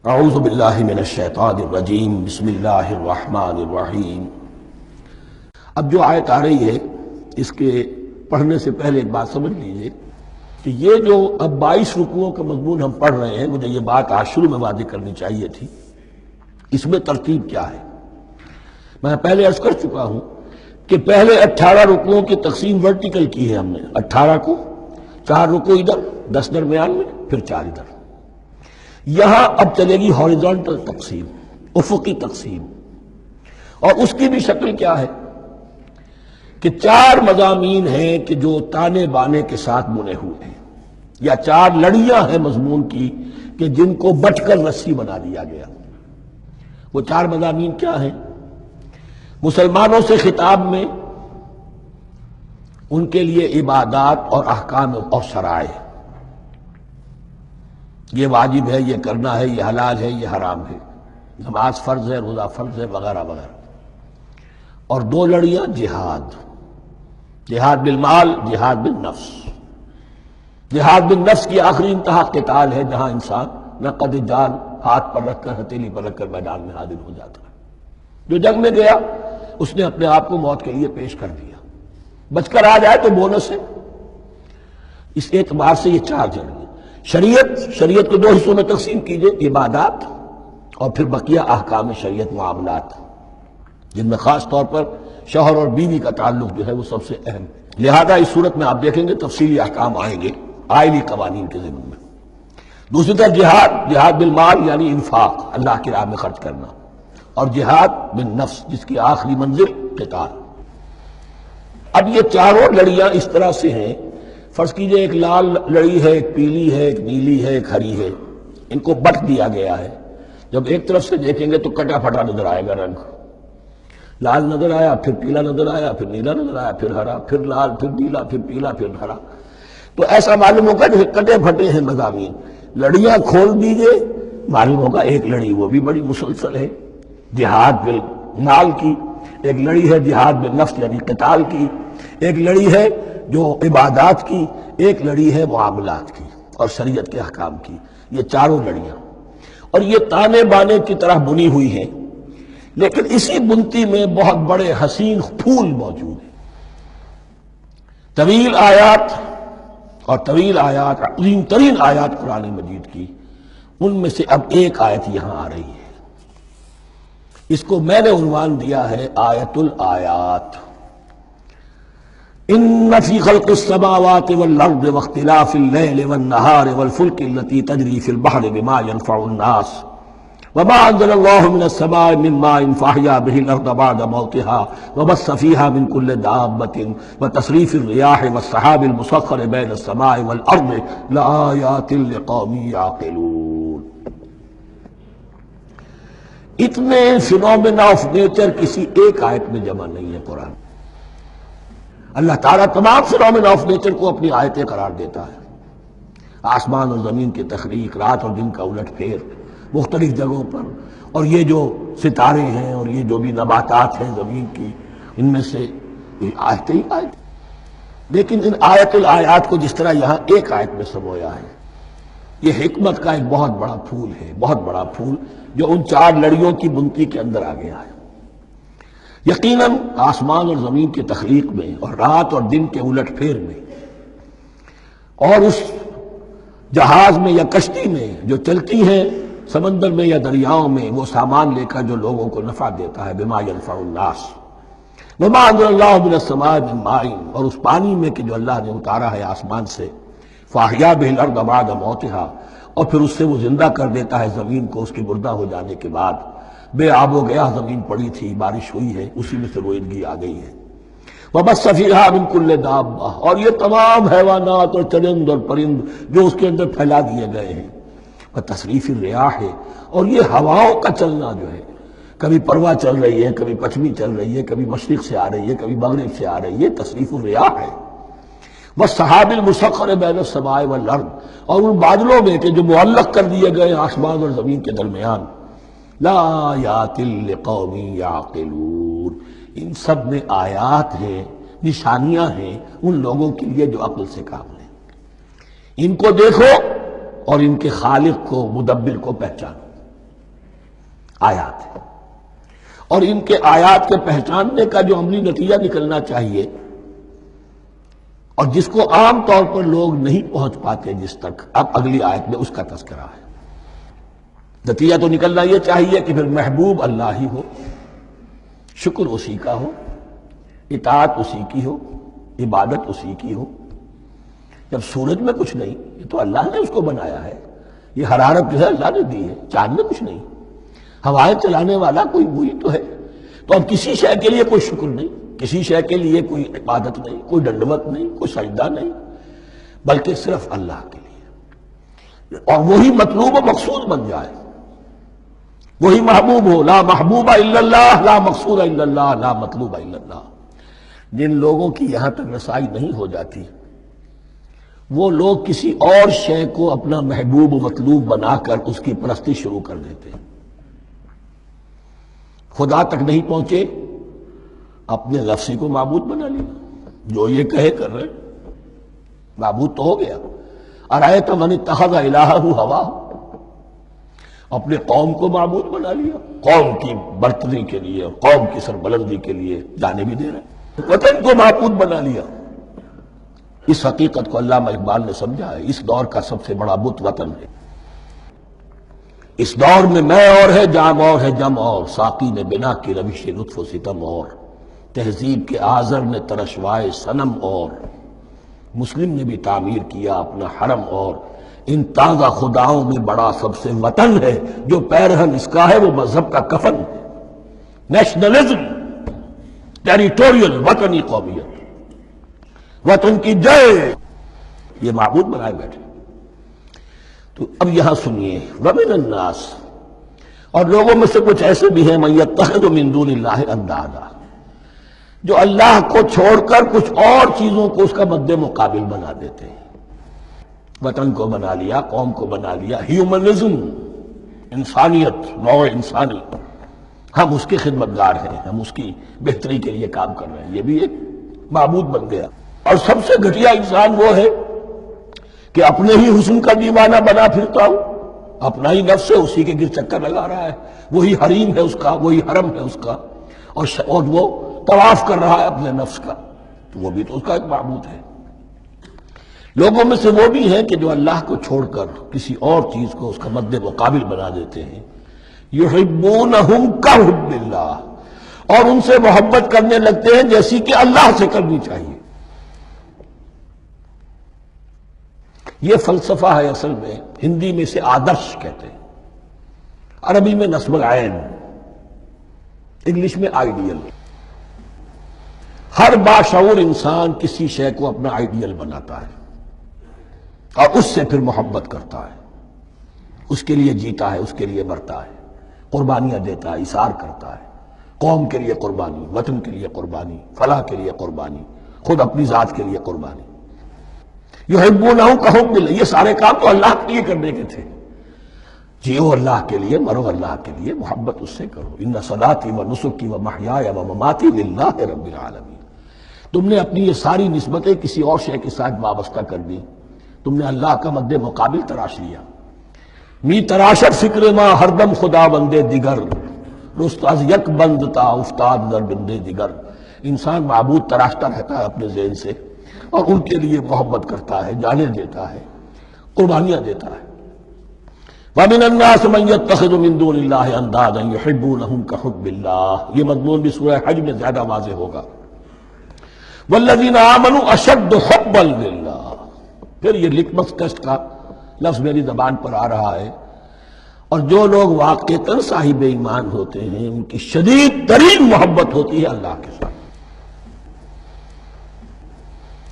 اعوذ باللہ من الشیطان الرجیم بسم اللہ الرحمن الرحیم۔ اب جو آیت آ رہی ہے اس کے پڑھنے سے پہلے ایک بات سمجھ لیجئے کہ یہ جو اب 22 رکوعوں کا مضمون ہم پڑھ رہے ہیں، مجھے یہ بات آج شروع میں واضح کرنی چاہیے تھی۔ اس میں ترتیب کیا ہے؟ میں پہلے عرض کر چکا ہوں کہ پہلے 18 رکوعوں کی تقسیم ورٹیکل کی ہے ہم نے، 18 کو 4 رکوع ادھر، 10 درمیان میں، پھر 4 ادھر۔ یہاں اب چلے گی ہاریزونٹل تقسیم، افقی تقسیم، اور اس کی بھی شکل کیا ہے کہ 4 مضامین ہیں کہ جو تانے بانے کے ساتھ بنے ہوئے ہیں، یا 4 لڑیاں ہیں مضمون کی کہ جن کو بٹ کر رسی بنا دیا گیا۔ وہ 4 مضامین کیا ہیں؟ مسلمانوں سے خطاب میں ان کے لیے عبادات اور احکام اور شرائع، یہ واجب ہے، یہ کرنا ہے، یہ حلال ہے، یہ حرام ہے، نماز فرض ہے، روزہ فرض ہے، وغیرہ وغیرہ۔ اور 2 لڑیاں، جہاد، جہاد بالمال، جہاد بالنفس۔ جہاد بالنفس کی آخری انتہا قتال ہے، جہاں انسان نقد جان ہاتھ پر رکھ کر، ہتھیلی پر رکھ کر میدان میں حاضر ہو جاتا ہے۔ جو جنگ میں گیا اس نے اپنے آپ کو موت کے لیے پیش کر دیا، بچ کر آ جائے تو بونس ہے۔ اس اعتبار سے یہ 4 جنگ۔ شریعت کو 2 حصوں میں تقسیم کیجئے، عبادات اور پھر بقیہ احکام شریعت، معاملات، جن میں خاص طور پر شوہر اور بیوی کا تعلق جو ہے وہ سب سے اہم ہے۔ لہذا اس صورت میں آپ دیکھیں گے تفصیلی احکام آئیں گے آئلی قوانین کے ضمن میں۔ دوسری طرف جہاد بالمال یعنی انفاق، اللہ کی راہ میں خرچ کرنا، اور جہاد بالنفس جس کی آخری منزل قتال۔ اب یہ 4 لڑیاں اس طرح سے ہیں، فرض کیجئے ایک لال لڑی ہے، ایک پیلی ہے، ایک نیلی ہے، ایک ہری ہے، ان کو بٹ دیا گیا ہے۔ جب ایک طرف سے دیکھیں گے تو کٹا پھٹا نظر آئے گا، رنگ لال نظر آیا، پھر پیلا نظر آیا، پھر نیلا نظر آیا، پھر ہرا، پھر لال، پھر نیلا، پھر پیلا، پھر ہرا۔ تو ایسا معلوم ہوگا جیسے کٹے پھٹے ہیں مضامین۔ لڑیاں کھول دیجئے، معلوم ہوگا ایک لڑی وہ بھی بڑی مسلسل ہے، جہاد بالمال کی، ایک لڑی ہے جہاد بالنفس یعنی قتال کی، ایک لڑی ہے جو عبادات کی، ایک لڑی ہے معاملات کی اور شریعت کے احکام کی۔ یہ 4 لڑیاں، اور یہ تانے بانے کی طرح بنی ہوئی ہیں، لیکن اسی بنتی میں بہت بڑے حسین پھول موجود ہیں۔ طویل آیات، عظیم ترین آیات قرآن مجید کی، ان میں سے اب ایک آیت یہاں آ رہی ہے۔ اس کو میں نے عنوان دیا ہے آیت الآیات۔ ان فی خلق السماوات والارض واختلاف اللیل والنہار والفلک التی تجری فی البحر بما ينفع الناس وما انزل اللہ من السماء من ماء فاحیا به الارض بعد موتها وبث فیہا من کل دابۃ وتصریف الریاح والسحاب المسخر بین السماء والارض لآیات لقوم یعقلون۔ اتنے فینومینا آف نیچر کسی ایک آیت میں جمع نہیں ہے قرآن۔ اللہ تعالیٰ تمام فینومینا آف نیچر کو اپنی آیتیں قرار دیتا ہے۔ آسمان اور زمین کی تخلیق، رات اور دن کا الٹ پھیر مختلف جگہوں پر، اور یہ جو ستارے ہیں اور یہ جو بھی نباتات ہیں زمین کی، ان میں سے آیتیں ہی آیتیں۔ لیکن ان آیت الآیات کو جس طرح یہاں ایک آیت میں سمویا ہے، یہ حکمت کا ایک بہت بڑا پھول ہے، بہت بڑا پھول جو ان 4 لڑیوں کی بنتی کے اندر آ گیا ہے۔ یقیناً آسمان اور زمین کی تخلیق میں اور رات اور دن کے الٹ پھیر میں، اور اس جہاز میں یا کشتی میں جو چلتی ہیں سمندر میں یا دریاؤں میں، وہ سامان لے کر جو لوگوں کو نفع دیتا ہے، بما ينفع الناس وما انزل اللہ من السماء من ماء، اور اس پانی میں کہ جو اللہ نے اتارا ہے آسمان سے، فاحیا به الارض بعد موتها، اور پھر اس سے وہ زندہ کر دیتا ہے زمین کو اس کے مردہ ہو جانے کے بعد۔ بے آب و گیا زمین پڑی تھی، بارش ہوئی ہے، اسی میں سے روئندگی آ گئی ہے۔ وَبَثَّ فِيهَا مِن كُلِّ دَابَّةٍ، اور یہ تمام حیوانات اور چرند اور پرند جو اس کے اندر پھیلا دیے گئے ہیں۔ وَتَصْرِيفِ الرِّيَاحِ، اور یہ ہواؤں کا چلنا جو ہے، کبھی پروا چل رہی ہے، کبھی پچھمی چل رہی ہے، کبھی مشرق سے آ رہی ہے، کبھی مغرب سے آ رہی ہے، تصریف الریاح ہے۔ وَالسَّحَابِ الْمُسَخَّرِ بَيْنَ السَّمَاءِ وَالْأَرْضِ، اور ان بادلوں میں کہ جو معلق کر دیے گئے آسمان اور زمین کے درمیان۔ لآیات لقوم یعقلون، ان سب میں آیات ہیں، نشانیاں ہیں ان لوگوں کے لیے جو عقل سے کام لیں۔ ان کو دیکھو اور ان کے خالق کو، مدبر کو پہچانو۔ آیات ہیں، اور ان کے آیات کے پہچاننے کا جو عملی نتیجہ نکلنا چاہیے اور جس کو عام طور پر لوگ نہیں پہنچ پاتے جس تک، اب اگلی آیت میں اس کا تذکرہ ہے۔ نتیجہ تو نکلنا یہ چاہیے کہ پھر محبوب اللہ ہی ہو، شکر اسی کا ہو، اطاعت اسی کی ہو، عبادت اسی کی ہو۔ جب سورج میں کچھ نہیں، یہ تو اللہ نے اس کو بنایا ہے، یہ حرارت جو ہے اللہ نے دی ہے، چاند میں کچھ نہیں، ہوائیں چلانے والا کوئی وہی تو ہے۔ تو اب کسی شے کے لیے کوئی شکر نہیں، کسی شے کے لیے کوئی عبادت نہیں، کوئی ڈنڈوت نہیں، کوئی سجدہ نہیں، بلکہ صرف اللہ کے لیے، اور وہی مطلوب و مقصود بن جائے، وہی محبوب ہو۔ لا محبوب الا اللہ، لا مقصود الا اللہ، لا مطلوب الا اللہ۔ جن لوگوں کی یہاں تک رسائی نہیں ہو جاتی وہ لوگ کسی اور شے کو اپنا محبوب و مطلوب بنا کر اس کی پرستی شروع کر دیتے ہیں۔ خدا تک نہیں پہنچے، اپنے نفسی کو معبود بنا لیا، جو یہ کہے کر رہے، معبود تو ہو گیا۔ ارأیت من اتخذ الہہ ہواہ، اپنے قوم کو معبود بنا لیا، قوم کی برتری کے لیے، قوم کی سربلندی کے لیے جانے بھی دے رہے، وطن کو معبود بنا لیا۔ اس حقیقت کو علامہ اقبال نے سمجھا ہے، اس دور کا سب سے بڑا بت وطن ہے۔ اس دور میں میں اور ہے، جام اور ہے، جم اور، ساقی نے بنا کی روش لطف و ستم اور، تہذیب کے آزر نے ترشوائے صنم اور، مسلم نے بھی تعمیر کیا اپنا حرم اور، ان تازہ خداؤں میں بڑا سب سے وطن ہے، جو پیرہن اس کا ہے وہ مذہب کا کفن ہے۔ نیشنلزم، ٹیریٹوریل، وطنی قومیت، وطن کی جے، یہ معبود بنائے بیٹھے۔ تو اب یہاں سنیے، وَمِنَ النَّاسِ، اور لوگوں میں سے کچھ ایسے بھی ہیں مَن يَتَّخِذُ مِن دُونِ اللَّهِ أَندَادًا، جو اللہ کو چھوڑ کر کچھ اور چیزوں کو اس کا مد مقابل بنا دیتے ہیں۔ وطن کو بنا لیا، قوم کو بنا لیا، ہیومنزم، انسانیت، نوع انسانی، ہم اس کے خدمتگار ہیں، ہم اس کی بہتری کے لیے کام کر رہے ہیں، یہ بھی ایک معبود بن گیا۔ اور سب سے گھٹیا انسان وہ ہے کہ اپنے ہی حسن کا دیوانہ بنا پھرتا ہوں، اپنا ہی نفس ہے، اسی کے گر چکر لگا رہا ہے، وہی حریم ہے اس کا، وہی حرم ہے اس کا، اور وہ طواف کر رہا ہے اپنے نفس کا، تو وہ بھی تو اس کا ایک معبود ہے۔ لوگوں میں سے وہ بھی ہیں کہ جو اللہ کو چھوڑ کر کسی اور چیز کو اس کا مد مقابل بنا دیتے ہیں۔ یحبونہم کحب اللہ، اور ان سے محبت کرنے لگتے ہیں جیسی کہ اللہ سے کرنی چاہیے۔ یہ فلسفہ ہے اصل میں، ہندی میں اسے آدرش کہتے ہیں، عربی میں نصب العین، انگلش میں آئیڈیل۔ ہر باشعور انسان کسی شے کو اپنا آئیڈیل بناتا ہے اور اس سے پھر محبت کرتا ہے، اس کے لیے جیتا ہے، اس کے لیے مرتا ہے، قربانیاں دیتا ہے، اثار کرتا ہے، قوم کے لیے قربانی، وطن کے لیے قربانی، فلاح کے لیے قربانی، خود اپنی ذات کے لیے قربانی۔ یحبونہ کحب اللہ، یہ سارے کام تو اللہ کے لیے کرنے کے تھے، جیو اللہ کے لیے، مرو اللہ کے لیے، محبت اس سے کرو۔ ان صلاتی و نسکی و محیای و مماتی للہ رب العالمین۔ تم نے اپنی یہ ساری نسبتیں کسی اور شے کے ساتھ وابستہ کر دی، تم نے اللہ کا مد مقابل تراش لیا۔ می تراشت فکر ما ہر دم خدا بندے دیگر، رست از یک بند تا افتاد در بندے دیگر۔ انسان معبود تراشتا رہتا ہے اپنے ذہن سے، اور ان کے لیے محبت کرتا ہے، جانیں دیتا ہے، قربانیاں دیتا ہے۔ وَمِنَ النَّاسِ مَن يَتَّخِذُ مِن دُونِ اللَّهِ أَندَادًا يُحِبُّونَهُمْ كَحُبِّ اللَّهِ، یہ مضمون بھی سورہ حج میں زیادہ واضح ہوگا۔ وَالَّذِينَ آمَنُوا أَشَدُّ حُبًّا لِلَّهِ، پھر یہ لٹمس ٹیسٹ کا لفظ میری زبان پر آ رہا ہے، اور جو لوگ واقعتاً صاحب ایمان ہوتے ہیں ان کی شدید ترین محبت ہوتی ہے اللہ کے ساتھ۔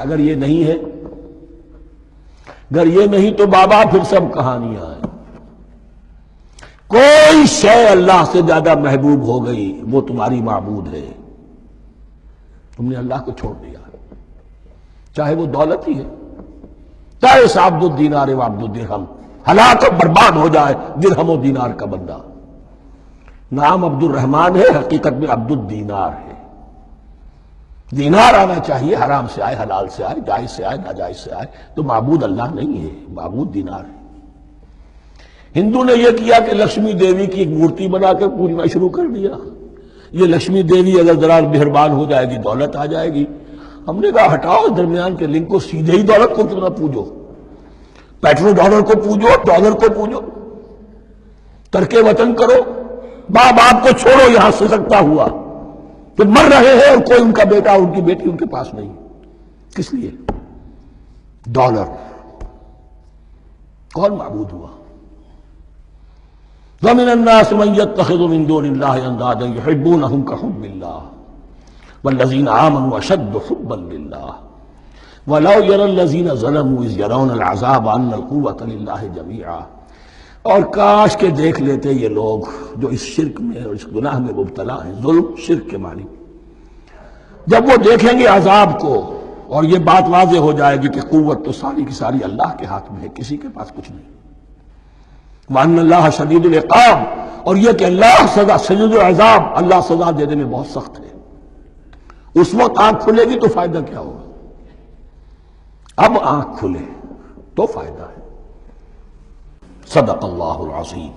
اگر یہ نہیں ہے، اگر یہ نہیں تو بابا پھر سب کہانیاں ہیں۔ کوئی شے اللہ سے زیادہ محبوب ہو گئی وہ تمہاری معبود ہے، تم نے اللہ کو چھوڑ دیا، چاہے وہ دولت ہی ہے، چاہے اس عبد الدینار و عبد الدرہم، ہلاک و برباد ہو جائے درہم و دینار کا بندہ۔ نام عبد الرحمن ہے، حقیقت میں عبد الدینار ہے۔ دینار آنا چاہیے، حرام سے آئے، حلال سے آئے، جائز سے آئے، ناجائز سے آئے، تو معبود اللہ نہیں ہے، معبود دینار ہے۔ ہندو نے یہ کیا کہ لکشمی دیوی کی ایک مورتی بنا کر پوجنا شروع کر دیا، یہ لکشمی دیوی اگر ذرا مہربان ہو جائے گی دولت آ جائے گی۔ ہم نے کہا ہٹاؤ اس درمیان کے لنک کو، سیدھے ہی دولت کو کیوں نہ پوجو، پیٹرو ڈالر کو پوجو، ڈالر کو پوجو، ترک وطن کرو، باپ باپ کو چھوڑو یہاں سے سکتا ہوا، تو مر رہے ہیں اور کوئی ان کا بیٹا ان کی بیٹی ان کے پاس نہیں، کس لیے؟ ڈالر۔ کون معبود ہوا؟ وَمِنَ النَّاسِ مَن يَتَّخِذُ مِن دُونِ اللَّهِ أَندَادًا يُحِبُّونَهُمْ كَحُبِّ اللَّهِ وَالَّذِينَ آمَنُوا أَشَدُّ حُبًّا لِلَّهِ وَلَوْ يَرَى الَّذِينَ ظَلَمُوا إِذْ يَرَوْنَ الْعَذَابَ أَنَّ الْقُوَّةَ لِلَّهِ جَمِيعًا، اور کاش کہ دیکھ لیتے یہ لوگ جو اس شرک میں اور اس گناہ میں مبتلا ہیں، ظلم شرک کے معنی، جب وہ دیکھیں گے عذاب کو اور یہ بات واضح ہو جائے گی کہ قوت تو ساری کی ساری اللہ کے ہاتھ میں ہے، کسی کے پاس کچھ نہیں، وَأَنَّ اللَّهَ شَدِيدُ الْعِقَابِ، اور یہ کہ اللہ سزا شدید العذاب، اللہ سزا دینے میں بہت سخت ہے۔ اس وقت آنکھ کھلے گی تو فائدہ کیا ہوگا؟ اب آنکھ کھلے تو فائدہ ہے۔ صدق اللہ العظیم۔